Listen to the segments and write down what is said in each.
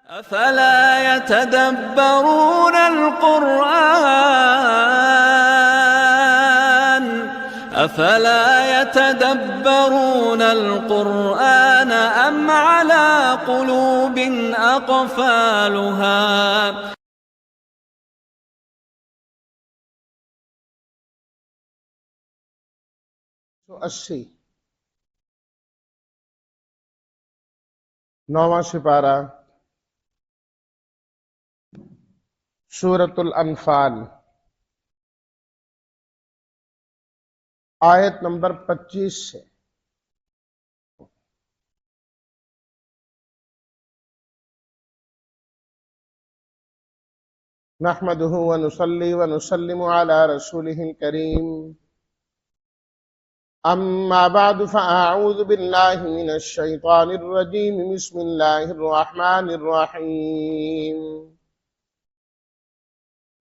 افلا يتدبرون القرآن ام على قلوب اقفالها. 80 9واں سپارہ سورۃ الانفال آیت نمبر 25 سے نحمدہ ونصلی ونسلم علی رسولہ الکریم اما بعد فاعوذ باللہ من الشیطان الرجیم بسم اللہ الرحمن الرحیم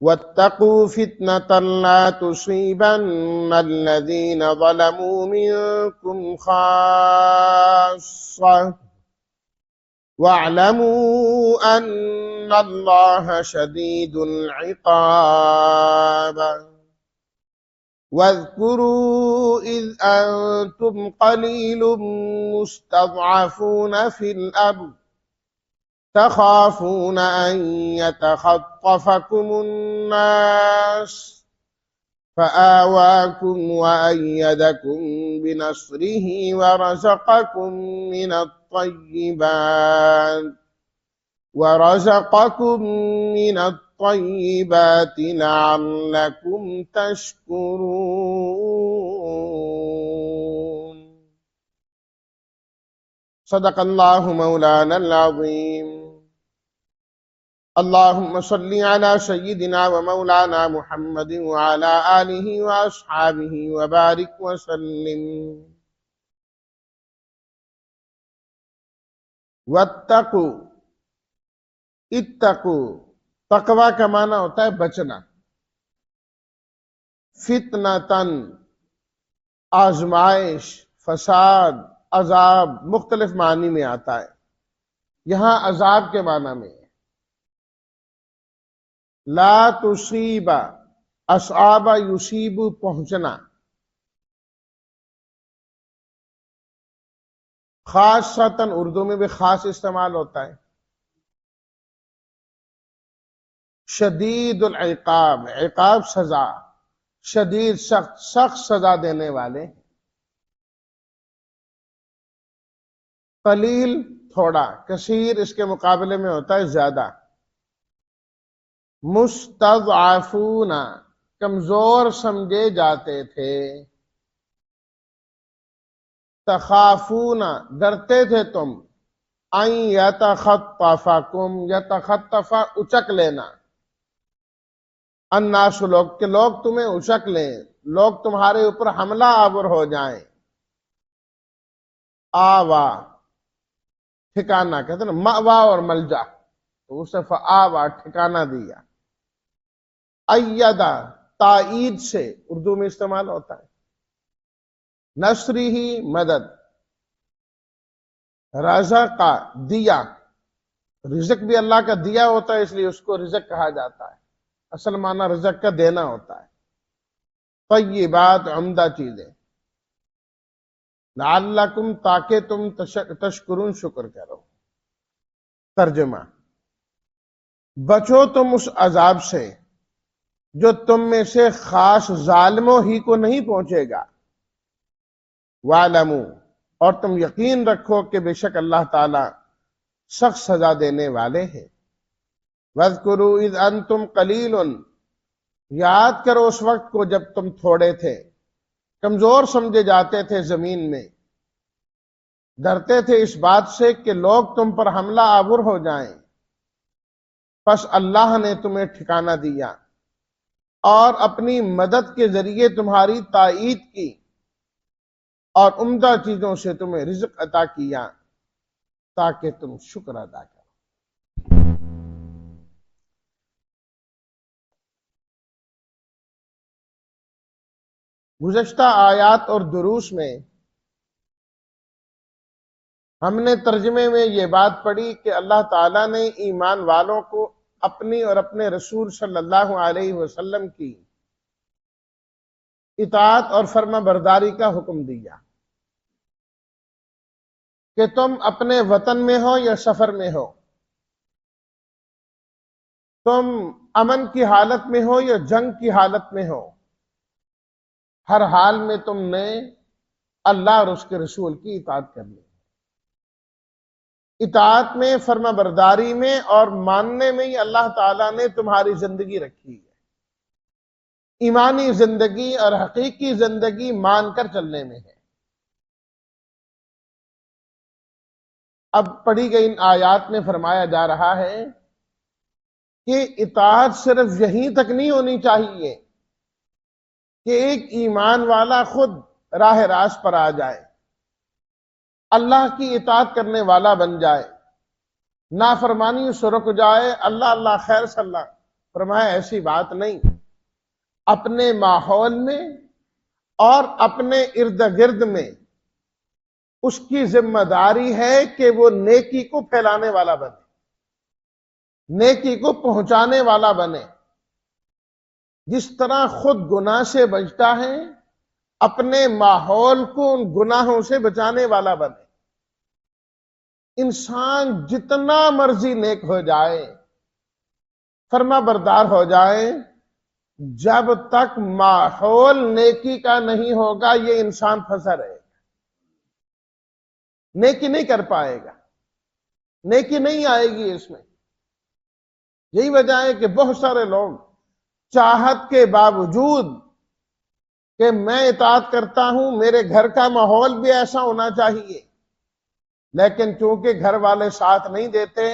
واتقوا فتنة لا تصيبن الذين ظلموا منكم خاصة واعلموا أن الله شديد العقاب. واذكروا إذ أنتم قليل مستضعفون في الأرض تخافون أن يتخطفكم الناس فآواكم وأيدكم بنصره ورزقكم من الطيبات لعلكم تشكرون. صدق الله مولانا العظيم. اللهم صل على سيدنا ومولانا محمد وعلى آله وأصحابه وبارك وسلم. واتقوا، اتقوا، تقوی کا معنی ہوتا ہے بچنا. فتنتن، آزمائش، فساد، عذاب مختلف معنی میں آتا ہے. یہاں عذاب کے معنی میں لا تصیب، اصعاب یصیب پہنچنا. خاصتاً اردو میں بھی خاص استعمال ہوتا ہے. شدید العقاب، عقاب سزا، شدید سخت، سخت سزا دینے والے. قلیل تھوڑا، کثیر اس کے مقابلے میں ہوتا ہے زیادہ. مستضعفون، کمزور سمجھے جاتے تھے. تخافون، ڈرتے تھے تم. ان یتخطفکم، یتخطف اچک لینا. الناس، لوگ، کہ لوگ تمہیں اچک لیں، لوگ تمہارے اوپر حملہ آور ہو جائیں. آوا، ٹھکانہ کہتے ہیں نا، مأوا اور ملجا، تو اسے فآوا، ٹھکانہ دیا. ایدہ، تائید سے اردو میں استعمال ہوتا ہے. نصری ہی، مدد. رزق، دیا. رزق بھی اللہ کا دیا ہوتا ہے، اس لیے اس کو رزق کہا جاتا ہے. اصل معنی رزق کا دینا ہوتا ہے. طیبات، عمدہ چیزیں. لعلکم، تاکہ تم تشکرون، شکر کرو. ترجمہ: بچو تم اس عذاب سے جو تم میں سے خاص ظالموں ہی کو نہیں پہنچے گا. وَاعْلَمُوا، اور تم یقین رکھو کہ بے شک اللہ تعالی سخت سزا دینے والے ہیں. وَاذْكُرُوا إِذْ أَنْتُمْ قَلِيلٌ، یاد کرو اس وقت کو جب تم تھوڑے تھے، کمزور سمجھے جاتے تھے زمین میں. ڈرتے تھے اس بات سے کہ لوگ تم پر حملہ آور ہو جائیں. پس اللہ نے تمہیں ٹھکانہ دیا اور اپنی مدد کے ذریعے تمہاری تائید کی اور عمدہ چیزوں سے تمہیں رزق عطا کیا تاکہ تم شکر ادا کرو. گزشتہ آیات اور دروس میں ہم نے ترجمے میں یہ بات پڑھی کہ اللہ تعالیٰ نے ایمان والوں کو اپنی اور اپنے رسول صلی اللہ علیہ وسلم کی اطاعت اور فرما برداری کا حکم دیا کہ تم اپنے وطن میں ہو یا سفر میں ہو، تم امن کی حالت میں ہو یا جنگ کی حالت میں ہو، ہر حال میں تم نے اللہ اور اس کے رسول کی اطاعت کرنی ہے۔ اطاعت میں، فرما برداری میں اور ماننے میں ہی اللہ تعالیٰ نے تمہاری زندگی رکھی ہے۔ ایمانی زندگی اور حقیقی زندگی مان کر چلنے میں ہے۔ اب پڑھی گئی ان آیات میں فرمایا جا رہا ہے کہ اطاعت صرف یہیں تک نہیں ہونی چاہیے کہ ایک ایمان والا خود راہ راست پر آ جائے، اللہ کی اطاعت کرنے والا بن جائے، نافرمانی سے رک جائے، اللہ اللہ خیر صلی اللہ، فرمایا ایسی بات نہیں۔ اپنے ماحول میں اور اپنے ارد گرد میں اس کی ذمہ داری ہے کہ وہ نیکی کو پھیلانے والا بنے، نیکی کو پہنچانے والا بنے۔ جس طرح خود گناہ سے بچتا ہے، اپنے ماحول کو ان گناہوں سے بچانے والا بنے۔ انسان جتنا مرضی نیک ہو جائے، فرما بردار ہو جائے، جب تک ماحول نیکی کا نہیں ہوگا یہ انسان پھنسا رہے گا، نیکی نہیں کر پائے گا، نیکی نہیں آئے گی اس میں۔ یہی وجہ ہے کہ بہت سارے لوگ چاہت کے باوجود کہ میں اطاعت کرتا ہوں، میرے گھر کا ماحول بھی ایسا ہونا چاہیے، لیکن چونکہ گھر والے ساتھ نہیں دیتے،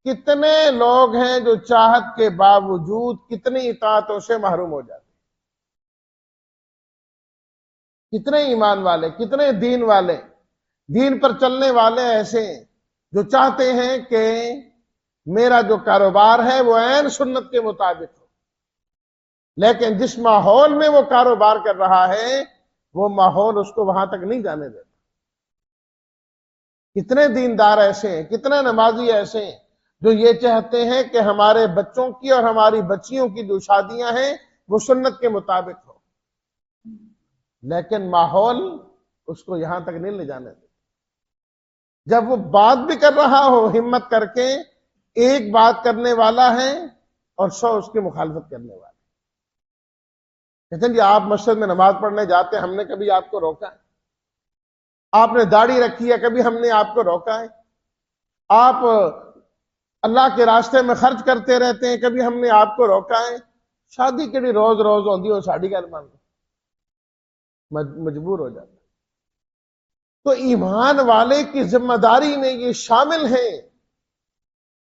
کتنے لوگ ہیں جو چاہت کے باوجود کتنی اطاعتوں سے محروم ہو جاتے ہیں۔ کتنے ایمان والے، کتنے دین والے، دین پر چلنے والے ایسے ہیں جو چاہتے ہیں کہ میرا جو کاروبار ہے وہ عین سنت کے مطابق ہو، لیکن جس ماحول میں وہ کاروبار کر رہا ہے وہ ماحول اس کو وہاں تک نہیں جانے دیتا۔ کتنے دیندار ایسے ہیں، کتنے نمازی ایسے ہیں جو یہ چاہتے ہیں کہ ہمارے بچوں کی اور ہماری بچیوں کی جو شادیاں ہیں وہ سنت کے مطابق ہو، لیکن ماحول اس کو یہاں تک نہیں لے جانے دیتا۔ جب وہ بات بھی کر رہا ہو ہمت کر کے، ایک بات کرنے والا ہے اور 100 اس کی مخالفت کرنے والے۔ کہتے ہیں جی آپ مسجد میں نماز پڑھنے جاتے ہیں، ہم نے کبھی آپ کو روکا ہے؟ آپ نے داڑھی رکھی ہے، کبھی ہم نے آپ کو روکا ہے؟ آپ اللہ کے راستے میں خرچ کرتے رہتے ہیں، کبھی ہم نے آپ کو روکا ہے؟ شادی کیڑی روز روز ہوندی ہو ساڑی گل مان مجبور ہو جاتا۔ تو ایمان والے کی ذمہ داری میں یہ شامل ہے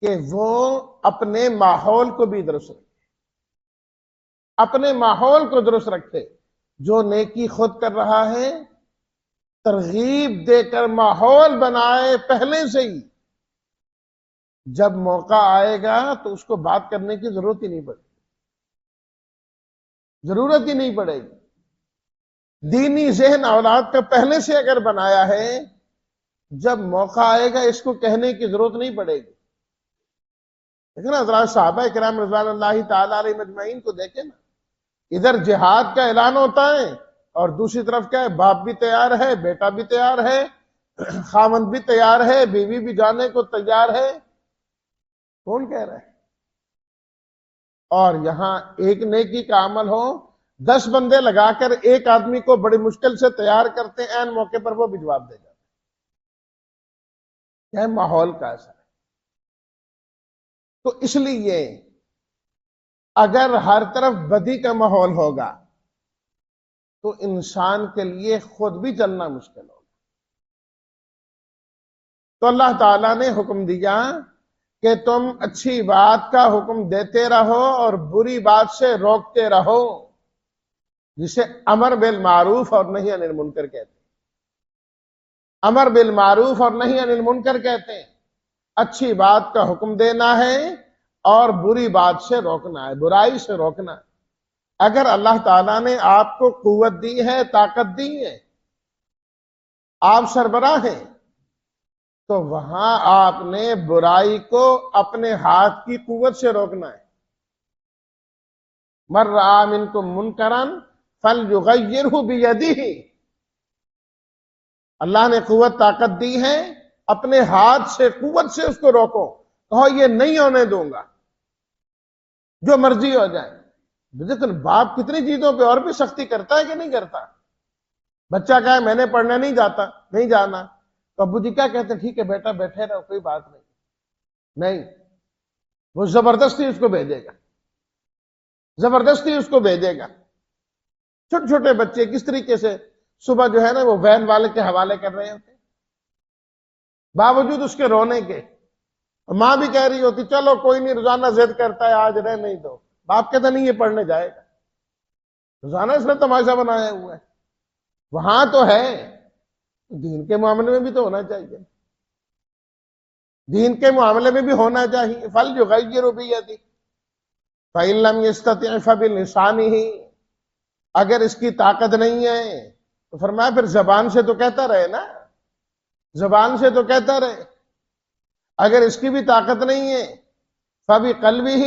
کہ وہ اپنے ماحول کو بھی درست رکھے، اپنے ماحول کو درست رکھے۔ جو نیکی خود کر رہا ہے ترغیب دے کر ماحول بنائے پہلے سے ہی، جب موقع آئے گا تو اس کو بات کرنے کی ضرورت ہی نہیں پڑے گی، ضرورت ہی نہیں پڑے گی۔ دینی ذہن اولاد کا پہلے سے اگر بنایا ہے، جب موقع آئے گا اس کو کہنے کی ضرورت نہیں پڑے گی۔ لیکن حضرات صحابہ کرام رضوان اللہ تعالی علیہ مجمعین کو دیکھیں نا، ادھر جہاد کا اعلان ہوتا ہے اور دوسری طرف کیا ہے، باپ بھی تیار ہے، بیٹا بھی تیار ہے، خاوند بھی تیار ہے، بیوی بھی جانے کو تیار ہے۔ کون کہہ رہا ہے؟ اور یہاں ایک نیکی کا عمل ہو، 10 بندے لگا کر ایک آدمی کو بڑی مشکل سے تیار کرتے ہیں، عین موقع پر وہ بھی جواب دے جاتے ہیں۔ کیا ہے؟ ماحول کا اثر ہے۔ تو اس لیے اگر ہر طرف بدی کا ماحول ہوگا تو انسان کے لیے خود بھی چلنا مشکل ہوگا۔ تو اللہ تعالیٰ نے حکم دیا کہ تم اچھی بات کا حکم دیتے رہو اور بری بات سے روکتے رہو، جسے امر بالمعروف اور نہی عن المنکر کہتے ہیں۔ امر بالمعروف اور نہی عن المنکر کہتے ہیں، اچھی بات کا حکم دینا ہے اور بری بات سے روکنا ہے، برائی سے روکنا ہے۔ اگر اللہ تعالیٰ نے آپ کو قوت دی ہے، طاقت دی ہے، آپ سربراہ ہیں، تو وہاں آپ نے برائی کو اپنے ہاتھ کی قوت سے روکنا ہے. مر رآ منکم منکرا فلیغیرہ بیدہ. اللہ نے قوت طاقت دی ہے، اپنے ہاتھ سے قوت سے اس کو روکو. کہو یہ نہیں ہونے دوں گا، جو مرضی ہو جائے. لیکن باپ کتنی چیزوں پہ اور بھی سختی کرتا ہے کہ نہیں کرتا؟ بچہ کہے میں نے پڑھنے نہیں جاتا، نہیں جانا، تو ابو جی کیا کہتے ہیں؟ ٹھیک ہے بیٹا بیٹھے رہو، کوئی بات نہیں. نہیں، وہ زبردستی اس کو بھیجے گا، زبردستی اس کو بھیجے گا. چھوٹے چھوٹے بچے کس طریقے سے صبح جو ہے نا وہ وین والے کے حوالے کر رہے ہوتے، باوجود اس کے رونے کے. ماں بھی کہہ رہی ہوتی چلو کوئی نہیں، روزانہ ضد کرتا ہے آج رہ نہیں دو. باپ کہتا نہیں یہ پڑھنے جائے گا، روزانہ اس نے تماشا بنایا ہوا ہے. وہاں تو ہے، دین کے معاملے میں بھی تو ہونا چاہیے، دین کے معاملے میں بھی ہونا چاہیے. فَلْيُغَيِّرْ بِيَدِهِ فَإِن لَّمْ يَسْتَطِعْ فَبِلِسَانِهِ. اگر اس کی طاقت نہیں ہے تو فرمایا پھر زبان سے تو کہتا رہے نا، زبان سے تو کہتا رہے. اگر اس کی بھی طاقت نہیں ہے فَبِقَلْبِهِ،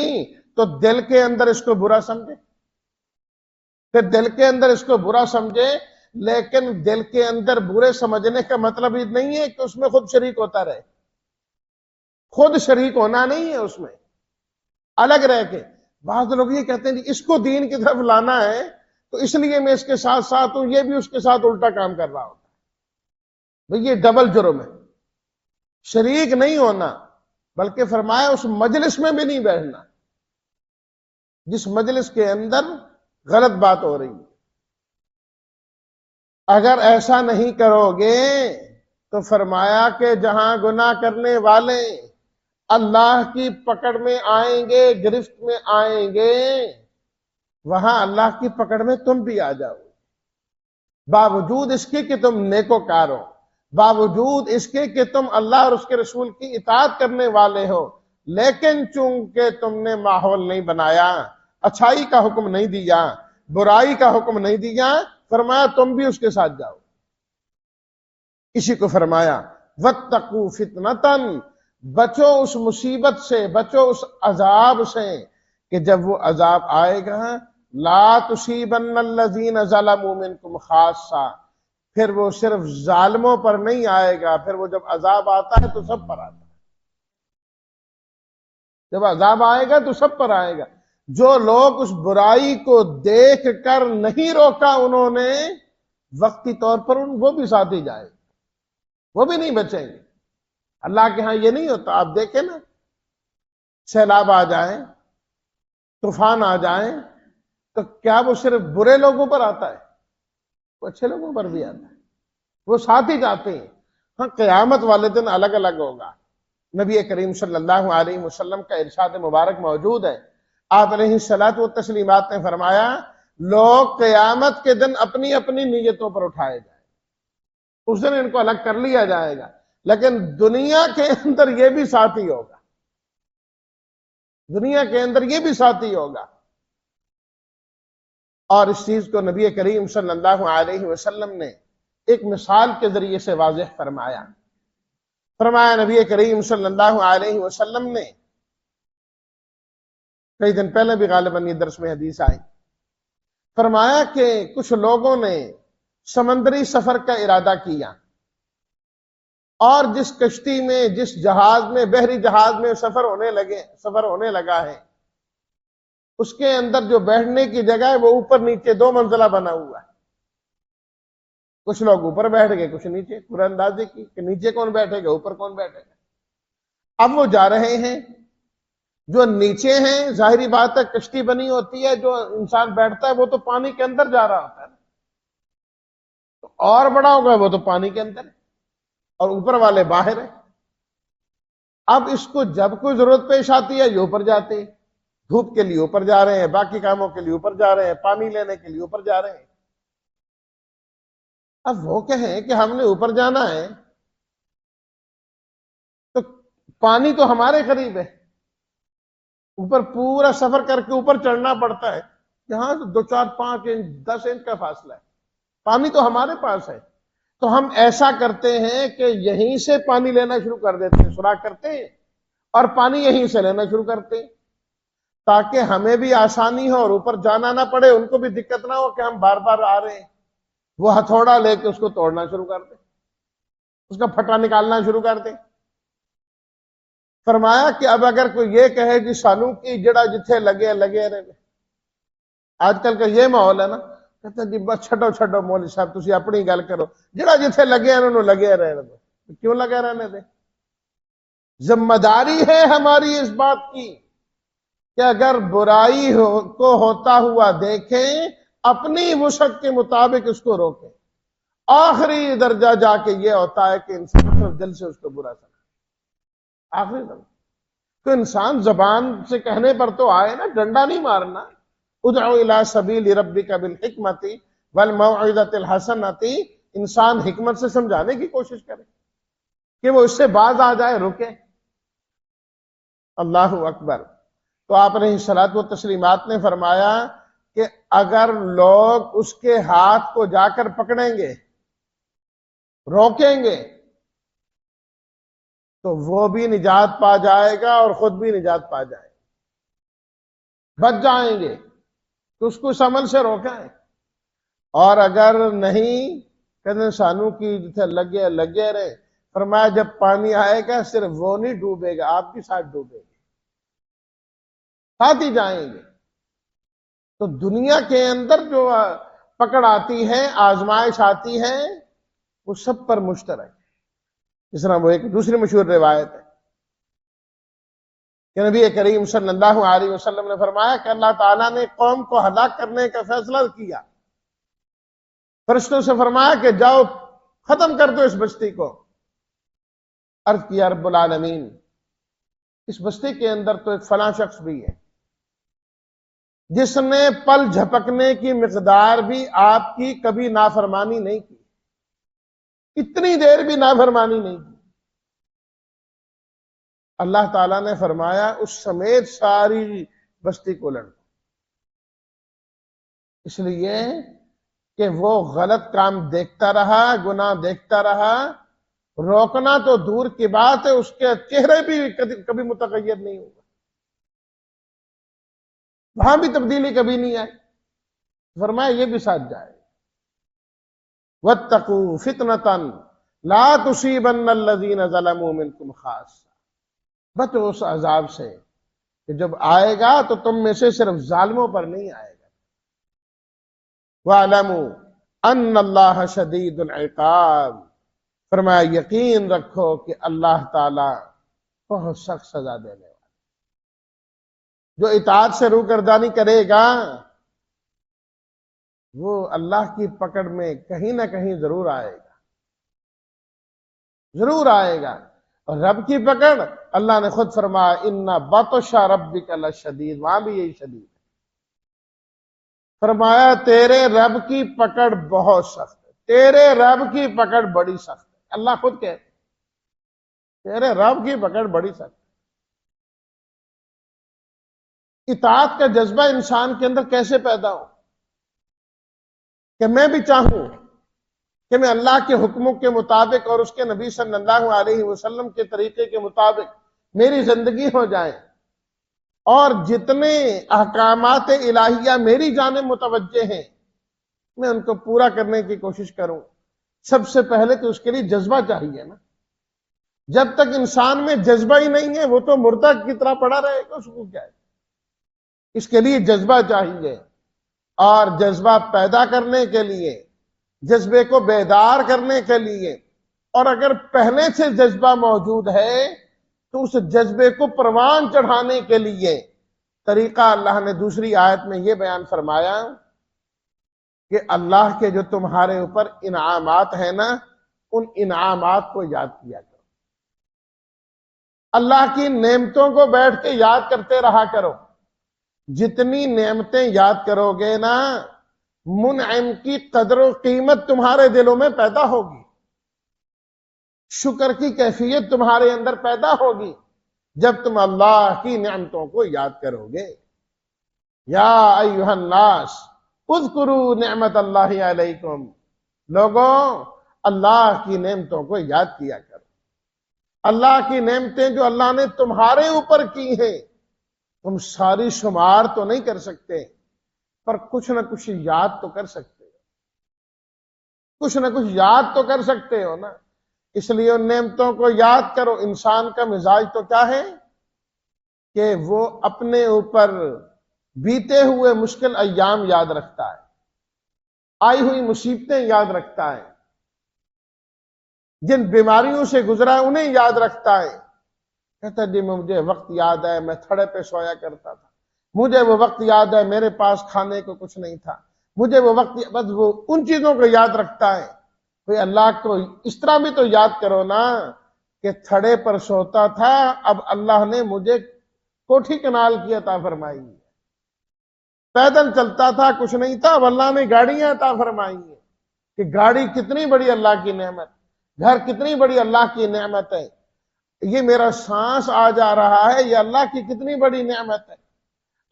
تو دل کے اندر اس کو برا سمجھے. پھر دل کے اندر اس کو برا سمجھے، لیکن دل کے اندر برے سمجھنے کا مطلب یہ نہیں ہے کہ اس میں خود شریک ہوتا رہے. خود شریک ہونا نہیں ہے اس میں، الگ رہ کے. بعض لوگ یہ کہتے ہیں اس کو دین کی طرف لانا ہے تو اس لیے میں اس کے ساتھ ساتھ ہوں، یہ بھی اس کے ساتھ الٹا کام کر رہا ہوتا ہے. بھئی یہ ڈبل جرم ہے. شریک نہیں ہونا، بلکہ فرمایا اس مجلس میں بھی نہیں بیٹھنا جس مجلس کے اندر غلط بات ہو رہی ہے. اگر ایسا نہیں کرو گے تو فرمایا کہ جہاں گناہ کرنے والے اللہ کی پکڑ میں آئیں گے، گرفت میں آئیں گے، وہاں اللہ کی پکڑ میں تم بھی آ جاؤ. باوجود اس کے کہ تم نیکوکار ہو، باوجود اس کے کہ تم اللہ اور اس کے رسول کی اطاعت کرنے والے ہو، لیکن چونکہ تم نے ماحول نہیں بنایا، اچھائی کا حکم نہیں دیا، برائی کا حکم نہیں دیا، فرمایا تم بھی اس کے ساتھ جاؤ. اسی کو فرمایا وَاتَّقُوا فِتْنَةً، بچو اس مصیبت سے، بچو اس عذاب سے کہ جب وہ عذاب آئے گا لَا تُصِيبَنَّ الَّذِينَ ظَلَمُوا مِنْكُمْ خَاصَّةً، پھر وہ صرف ظالموں پر نہیں آئے گا، پھر وہ جب عذاب آتا ہے تو سب پر آتا ہے. جب عذاب آئے گا تو سب پر آئے گا. جو لوگ اس برائی کو دیکھ کر نہیں روکا انہوں نے، وقتی طور پر وہ بھی ساتھ ہی جائے، وہ بھی نہیں بچیں گے. اللہ کے ہاں یہ نہیں ہوتا. آپ دیکھیں نا، سیلاب آ جائیں، طوفان آ جائیں، تو کیا وہ صرف برے لوگوں پر آتا ہے؟ وہ اچھے لوگوں پر بھی آتا ہے، وہ ساتھ ہی جاتے ہیں. ہاں قیامت والے دن الگ الگ ہوگا. نبی کریم صلی اللہ علیہ وسلم کا ارشاد مبارک موجود ہے. آپ علیہ الصلوۃ والتسلیمات نے فرمایا لوگ قیامت کے دن اپنی اپنی نیتوں پر اٹھائے جائیں، اس دن ان کو الگ کر لیا جائے گا. لیکن دنیا کے اندر یہ بھی ساتھی ہوگا، دنیا کے اندر یہ بھی ساتھی ہوگا. اور اس چیز کو نبی کریم صلی اللہ علیہ وسلم نے ایک مثال کے ذریعے سے واضح فرمایا. فرمایا نبی کریم صلی اللہ علیہ وسلم نے، کئی دن پہلے بھی غالباً یہ درس میں حدیث آئی، فرمایا کہ کچھ لوگوں نے سمندری سفر کا ارادہ کیا، اور جس کشتی میں، جس جہاز میں، بحری جہاز میں سفر ہونے لگا ہے، اس کے اندر جو بیٹھنے کی جگہ ہے وہ اوپر نیچے 2 منزلہ بنا ہوا ہے. کچھ لوگ اوپر بیٹھ گئے، کچھ نیچے. پورا اندازے کی کہ نیچے کون بیٹھے گا، اوپر کون بیٹھے گا. اب وہ جا رہے ہیں، جو نیچے ہیں ظاہری بات ہے کشتی بنی ہوتی ہے، جو انسان بیٹھتا ہے وہ تو پانی کے اندر جا رہا ہوتا ہے، تو اور بڑا ہوگا وہ تو پانی کے اندر ہے، اور اوپر والے باہر ہیں. اب اس کو جب کوئی ضرورت پیش آتی ہے یہ اوپر جاتے ہیں، دھوپ کے لیے اوپر جا رہے ہیں، باقی کاموں کے لیے اوپر جا رہے ہیں، پانی لینے کے لیے اوپر جا رہے ہیں. اب وہ کہیں کہ ہم نے اوپر جانا ہے تو پانی تو ہمارے قریب ہے، اوپر پورا سفر کر کے اوپر چڑھنا پڑتا ہے، یہاں 2 4 5 انچ 10 انچ کا فاصلہ ہے، پانی تو ہمارے پاس ہے. تو ہم ایسا کرتے ہیں کہ یہیں سے پانی لینا شروع کر دیتے ہیں، سوراخ کرتے ہیں اور پانی یہیں سے لینا شروع کرتے ہیں، تاکہ ہمیں بھی آسانی ہو اور اوپر جانا نہ پڑے، ان کو بھی دقت نہ ہو کہ ہم بار بار آ رہے ہیں۔ وہ ہتھوڑا لے کے اس کو توڑنا شروع کر دیں، اس کا پھٹا نکالنا شروع کر دیں۔ فرمایا کہ اب اگر کوئی یہ کہے کہ سانو کی جڑا جتھے لگے لگے رہے، آج کل کا یہ ماحول ہے نا، کہتے ہیں جی بس چھڈو چھڈو مولوی صاحب تسی اپنی گل کرو، جڑا جتھے لگے انہوں لگے رہے دو۔ کیوں لگے رہنے دیں؟ ذمہ داری ہے ہماری اس بات کی کہ اگر برائی کو ہوتا ہوا دیکھیں، اپنی وسعت کے مطابق اس کو روکیں۔ آخری درجہ جا کے یہ ہوتا ہے کہ انسان صرف دل سے اس کو برا سمجھے، آخری درجہ۔ تو انسان زبان سے کہنے پر تو آئے نا، ڈنڈا نہیں مارنا۔ ادعو الی سبیل ربک بالحکمت والموعظۃ الحسنۃ، انسان حکمت سے سمجھانے کی کوشش کرے کہ وہ اس سے باز آ جائے، رکے۔ اللہ اکبر۔ تو آپ نے صلاۃ و تسلیمات نے فرمایا کہ اگر لوگ اس کے ہاتھ کو جا کر پکڑیں گے، روکیں گے، تو وہ بھی نجات پا جائے گا اور خود بھی نجات پا جائے گا، بچ جائیں گے۔ تو اس کو اس عمل سے روکیں۔ اور اگر نہیں، کہتے سانو کی جتنے لگے لگے رہے، فرمایا جب پانی آئے گا صرف وہ نہیں ڈوبے گا، آپ بھی ساتھ ڈوبے گے، ساتھ ہی جائیں گے۔ تو دنیا کے اندر جو پکڑ آتی ہے، آزمائش آتی ہے، وہ سب پر مشترک ہے۔ اس طرح وہ ایک دوسری مشہور روایت ہے کہ نبی کریم صلی اللہ علیہ وسلم نے فرمایا کہ اللہ تعالیٰ نے قوم کو ہلاک کرنے کا فیصلہ کیا، فرشتوں سے فرمایا کہ جاؤ ختم کر دو اس بستی کو۔ عرض کیا رب العالمین اس بستی کے اندر تو ایک فلاں شخص بھی ہے جس نے پل جھپکنے کی مقدار بھی آپ کی کبھی نافرمانی نہیں کی، اتنی دیر بھی نافرمانی نہیں کی۔ اللہ تعالیٰ نے فرمایا اس سمیت ساری بستی کو لڑ، اس لیے کہ وہ غلط کام دیکھتا رہا، گناہ دیکھتا رہا، روکنا تو دور کی بات ہے، اس کے چہرے بھی کبھی متغیر نہیں ہوگا، وہاں بھی تبدیلی کبھی نہیں آئی۔ فرمایا یہ بھی ساتھ جائے۔ وَاتَّقُوا فِتْنَةً لَا تُصِيبَنَّ الَّذِينَ ظَلَمُوا مِنْكُمْ خَاصَّةً، بچو اس عذاب سے کہ جب آئے گا تو تم میں سے صرف ظالموں پر نہیں آئے گا۔ وَاعْلَمُوا أَنَّ اللَّهَ شَدِيدُ الْعِقَابِ، فرمایا یقین رکھو کہ اللہ تعالی بہت سخت سزا دینے والا۔ جو اطاعت سے روگردانی کرے گا وہ اللہ کی پکڑ میں کہیں نہ کہیں ضرور آئے گا، ضرور آئے گا۔ اور رب کی پکڑ، اللہ نے خود فرمایا ان بطش ربک لشدید، وہاں بھی یہی شدید ہے۔ فرمایا تیرے رب کی پکڑ بہت سخت ہے، تیرے رب کی پکڑ بڑی سخت ہے۔ اللہ خود کہتے تیرے رب کی پکڑ بڑی سخت ہے۔ اطاعت کا جذبہ انسان کے اندر کیسے پیدا ہو کہ میں بھی چاہوں کہ میں اللہ کے حکموں کے مطابق اور اس کے نبی صلی اللہ علیہ وسلم کے طریقے کے مطابق میری زندگی ہو جائے، اور جتنے احکامات الہیہ میری جانب متوجہ ہیں میں ان کو پورا کرنے کی کوشش کروں۔ سب سے پہلے تو اس کے لیے جذبہ چاہیے نا۔ جب تک انسان میں جذبہ ہی نہیں ہے وہ تو مردہ کی طرح پڑا رہے گا، اس کو کیا ہے؟ اس کے لیے جذبہ چاہیے، اور جذبہ پیدا کرنے کے لیے، جذبے کو بیدار کرنے کے لیے، اور اگر پہلے سے جذبہ موجود ہے تو اس جذبے کو پروان چڑھانے کے لیے طریقہ اللہ نے دوسری آیت میں یہ بیان فرمایا کہ اللہ کے جو تمہارے اوپر انعامات ہیں نا، ان انعامات کو یاد کیا کرو، اللہ کی نعمتوں کو بیٹھ کے یاد کرتے رہا کرو۔ جتنی نعمتیں یاد کرو گے نا، منعم کی قدر و قیمت تمہارے دلوں میں پیدا ہوگی، شکر کی کیفیت تمہارے اندر پیدا ہوگی جب تم اللہ کی نعمتوں کو یاد کرو گے۔ یا ایھا الناس اذکروا نعمت اللہ علیکم، لوگوں اللہ کی نعمتوں کو یاد کیا کرو۔ اللہ کی نعمتیں جو اللہ نے تمہارے اوپر کی ہیں تم ساری شمار تو نہیں کر سکتے، پر کچھ نہ کچھ یاد تو کر سکتے ہو، کچھ نہ کچھ یاد تو کر سکتے ہو نا۔ اس لیے ان نعمتوں کو یاد کرو۔ انسان کا مزاج تو کیا ہے کہ وہ اپنے اوپر بیتے ہوئے مشکل ایام یاد رکھتا ہے، آئی ہوئی مصیبتیں یاد رکھتا ہے، جن بیماریوں سے گزرا ہے انہیں یاد رکھتا ہے۔ کہتا جی مجھے وقت یاد ہے میں تھڑے پہ سویا کرتا تھا، مجھے وہ وقت یاد ہے میرے پاس کھانے کو کچھ نہیں تھا، مجھے وہ وقت، بس وہ ان چیزوں کو یاد رکھتا ہے۔ کوئی اللہ کو اس طرح بھی تو یاد کرو نا کہ تھڑے پر سوتا تھا، اب اللہ نے مجھے کوٹھی کنال کی عطا فرمائی ہے، پیدل چلتا تھا کچھ نہیں تھا، اب اللہ نے گاڑیاں عطا فرمائی ہیں۔ کہ گاڑی کتنی بڑی اللہ کی نعمت، گھر کتنی بڑی اللہ کی نعمت ہے، یہ میرا سانس آ جا رہا ہے یہ اللہ کی کتنی بڑی نعمت ہے۔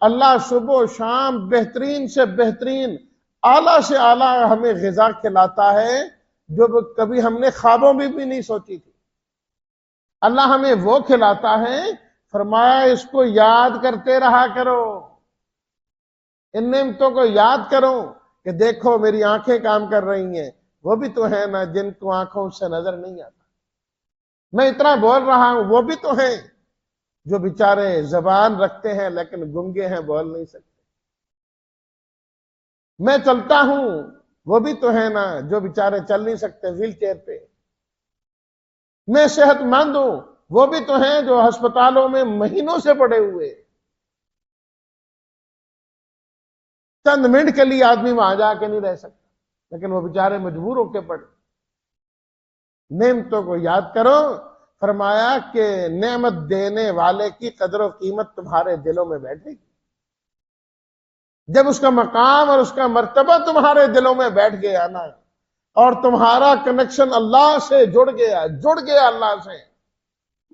اللہ صبح و شام بہترین سے بہترین، اعلیٰ سے اعلیٰ ہمیں غذا کھلاتا ہے جو کبھی ہم نے خوابوں میں بھی نہیں سوچی تھی۔ اللہ ہمیں وہ کھلاتا ہے، فرمایا اس کو یاد کرتے رہا کرو، ان نعمتوں کو یاد کرو کہ دیکھو میری آنکھیں کام کر رہی ہیں، وہ بھی تو ہیں نا جن کو آنکھوں سے نظر نہیں آتا، میں اتنا بول رہا ہوں وہ بھی تو ہیں جو بیچارے زبان رکھتے ہیں لیکن گنگے ہیں، بول نہیں سکتے، میں چلتا ہوں وہ بھی تو ہیں نا جو بیچارے چل نہیں سکتے ویل چیئر پہ، میں صحت مند ہوں وہ بھی تو ہیں جو ہسپتالوں میں مہینوں سے پڑے ہوئے، چند منٹ کے لیے آدمی وہاں جا کے نہیں رہ سکتا لیکن وہ بیچارے مجبور ہو کے پڑے۔ نعمتوں کو یاد کرو، فرمایا کہ نعمت دینے والے کی قدر و قیمت تمہارے دلوں میں بیٹھے گی جب اس کا مقام اور اس کا مرتبہ تمہارے دلوں میں بیٹھ گیا نا، اور تمہارا کنیکشن اللہ سے جڑ گیا اللہ سے،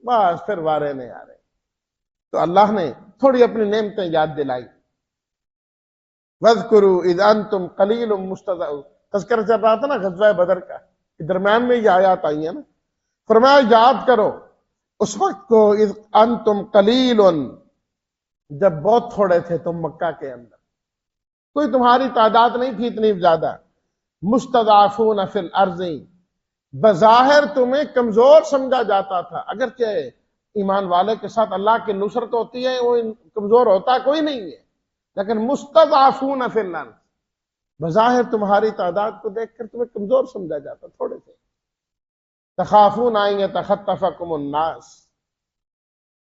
بس پھر وارے نہیں آ رہے۔ تو اللہ نے تھوڑی اپنی نعمتیں یاد دلائی۔ وَاذْكُرُوا اِذْ أَنْتُمْ قَلِيلٌ مُسْتَضْعَفُونَ، تذکرہ چل رہا تھا نا غزوہ بدر کا، درمیان میں یہ آیات آئی ہیں نا، فرمایا یاد کرو اس وقت کو اِذْ أَنْتُمْ قَلِيلٌ، جب بہت تھوڑے تھے تم مکہ کے اندر، کوئی تمہاری تعداد نہیں تھی اتنی زیادہ، مستضعفون فی الارض، بظاہر تمہیں کمزور سمجھا جاتا تھا، اگرچہ ایمان والے کے ساتھ اللہ کی نصرت ہوتی ہے وہ کمزور ہوتا کوئی نہیں ہے، لیکن مستضعفون فی الارض، بظاہر تمہاری تعداد کو دیکھ کر تمہیں کمزور سمجھا جاتا، تھوڑے سے، تخافون ان یتخطفکم الناس،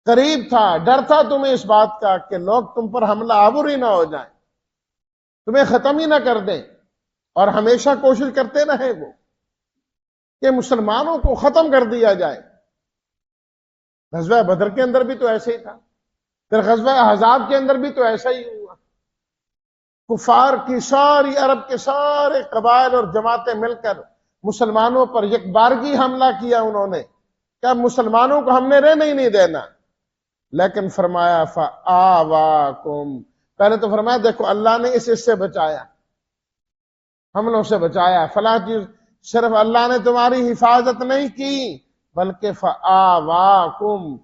قریب تھا، ڈر تھا تمہیں اس بات کا کہ لوگ تم پر حملہ آور ہی نہ ہو جائیں، تمہیں ختم ہی نہ کر دیں، اور ہمیشہ کوشش کرتے رہے وہ کہ مسلمانوں کو ختم کر دیا جائے۔ غزوہ بدر کے اندر بھی تو ایسے ہی تھا، پھر غزوہ احزاب کے اندر بھی تو ایسا ہی ہوا، کفار کی ساری عرب کے سارے قبائل اور جماعتیں مل کر مسلمانوں پر یک بارگی حملہ کیا انہوں نے کہ مسلمانوں کو ہم نے رہنے ہی نہیں دینا، لیکن فرمایا فآواکم، پہلے تو فرمایا دیکھو اللہ نے اس سے بچایا، حملوں سے بچایا، فلاں چیز، صرف اللہ نے تمہاری حفاظت نہیں کی بلکہ فآواکم،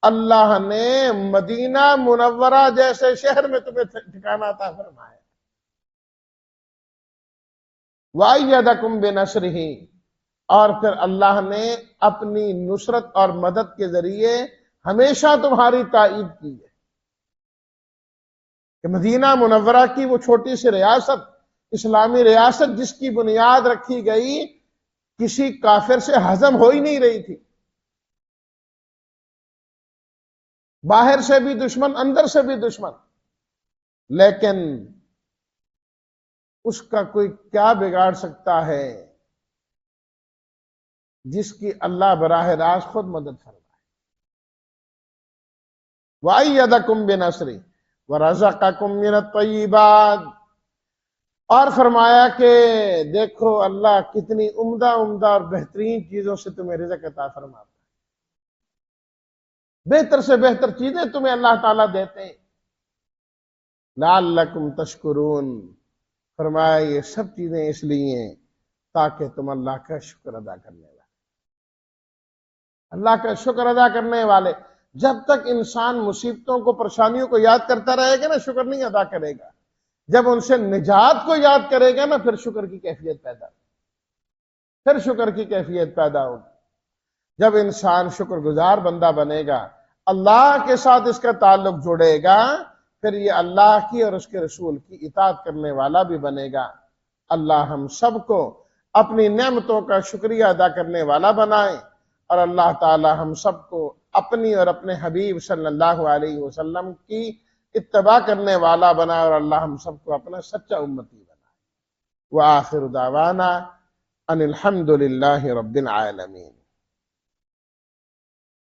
اللہ نے مدینہ منورہ جیسے شہر میں تمہیں ٹھکانا عطا فرمایا، وَأَيَّدَكُمْ بِنَصْرِهِ، اور پھر اللہ نے اپنی نصرت اور مدد کے ذریعے ہمیشہ تمہاری تائید کی ہے کہ مدینہ منورہ کی وہ چھوٹی سی ریاست، اسلامی ریاست جس کی بنیاد رکھی گئی کسی کافر سے ہضم ہو ہی نہیں رہی تھی، باہر سے بھی دشمن اندر سے بھی دشمن، لیکن اس کا کوئی کیا بگاڑ سکتا ہے جس کی اللہ براہ راست خود مدد فرمائے۔ وَأَيَّدَكُمْ بِنَصْرِهِ وَرَزَقَكُمْ مِنَ الطَّيِّبَاتِ، اور فرمایا کہ دیکھو اللہ کتنی عمدہ اور بہترین چیزوں سے تمہیں رزق عطا فرماتا ہے، بہتر سے بہتر چیزیں تمہیں اللہ تعالیٰ دیتے ہیں، لَعَلَّكُمْ تَشْكُرُونَ، فرمایا یہ سب چیزیں اس لیے ہیں تاکہ تم اللہ کا شکر ادا کرنے والے، اللہ کا شکر ادا کرنے والے۔ جب تک انسان مصیبتوں کو، پریشانیوں کو یاد کرتا رہے گا نا، شکر نہیں ادا کرے گا۔ جب ان سے نجات کو یاد کرے گا نا، پھر شکر کی کیفیت پیدا ہوگی، پھر شکر کی کیفیت پیدا ہوگی۔ جب انسان شکر گزار بندہ بنے گا، اللہ کے ساتھ اس کا تعلق جڑے گا، پھر یہ اللہ کی اور اس کے رسول کی اطاعت کرنے والا بھی بنے گا۔ اللہ ہم سب کو اپنی نعمتوں کا شکریہ ادا کرنے والا بنائے، اور اللہ تعالی ہم سب کو اپنی اور اپنے حبیب صلی اللہ علیہ وسلم کی اتباع کرنے والا بنائے، اور اللہ ہم سب کو اپنا سچا امتی بنائے۔ وآخر دعوانا ان الحمد للہ رب العالمین۔